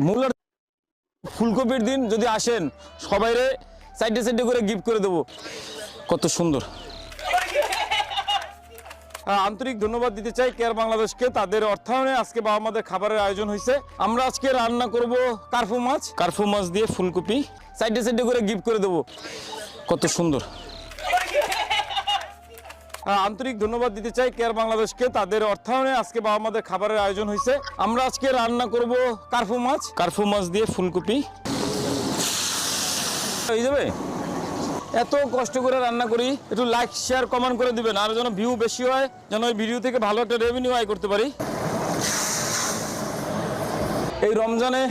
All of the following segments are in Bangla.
মূলার ফুলকপির দিন যদি আসেন সবাইরে সাইডে সাইডে করে গিফট করে দেবো। কত সুন্দর। আন্তরিক ধন্যবাদ দিতে চাই কেয়ার বাংলাদেশকে, তাদের অর্থায়নে আজকে বাবা মাদের খাবারের আয়োজন হয়েছে। আমরা আজকে রান্না করব কার্ফু মাছ দিয়ে ফুলকপি, সাইডে সাইডে করে গিফট করে দেবো। কত সুন্দর। আন্তরিক ধন্যবাদ দিতে চাই কেয়ার বাংলাদেশকে, তাদের অর্থায়নে আজকে বাবা মাদের খাবারের আয়োজন হয়েছে। আমরা আজকে রান্না করব কার্ফু মাছ দিয়ে ফুলকপি। হয়ে যাবে। এত কষ্ট করে রান্না করি, একটু লাইক শেয়ার কমেন্ট করে দিবেন, আর যেন ভিউ বেশি হয়, যেন ওই ভিডিও থেকে ভালো একটা রেভিনিউ আয় করতে পারি। এই রমজানে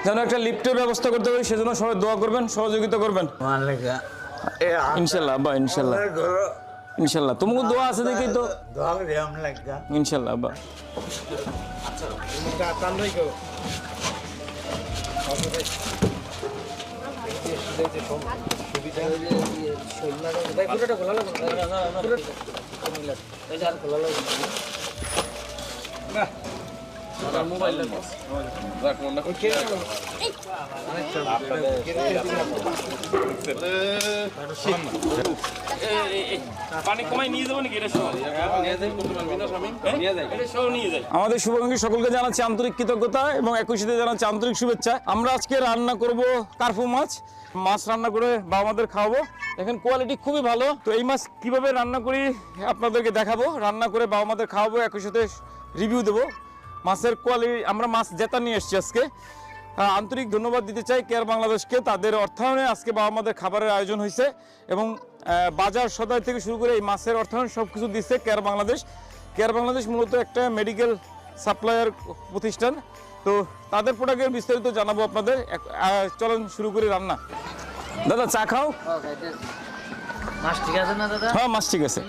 যেন একটা লিফটের ব্যবস্থা করতে পারি, সেজন্য সবাই দোয়া করবেন, সহযোগিতা করবেন ইনশাল্লাহ। আব্বা ইনশাল্লাহ ইনশাল্লাহ, তোমাকে দোয়া আছে দেখি তো ইনশাল্লাহ আব্বা। আমাদের শুভাকাঙ্ক্ষী সকলকে জানাচ্ছি আন্তরিক কৃতজ্ঞতা এবং একই সাথে জানাচ্ছি আন্তরিক শুভেচ্ছা। আমরা আজকে রান্না করব কার্ফু মাছ রান্না করে বাবা মাদের খাওয়াবো। এখন কোয়ালিটি খুবই ভালো, তো এই মাছ কিভাবে রান্না করি আপনাদেরকে দেখাবো, রান্না করে বাবা মাদের খাওয়াবো, একই সাথে রিভিউ দেবো। মাছের কোয়ালিটি আমরা মাছ জেতা নিয়ে এসেছি আজকে। আন্তরিক ধন্যবাদ দিতে চাই কেয়ার বাংলাদেশকে, তাদের অর্থায়নে আজকে বাবা মাদের খাবারের আয়োজন হয়েছে এবং বাজার সদাই থেকে শুরু করে এই মাছের অর্থায়ন সব কিছু দিচ্ছে কেয়ার বাংলাদেশ। কেয়ার বাংলাদেশ মূলত একটা মেডিকেল সাপ্লায়ার প্রতিষ্ঠান, তো তাদের প্রোডাক্টের বিস্তারিত জানাবো আপনাদের। চলেন শুরু করি রান্না। দাদা চা খাও। মাছ ঠিক আছে না দাদা? হ্যাঁ মাছ ঠিক আছে।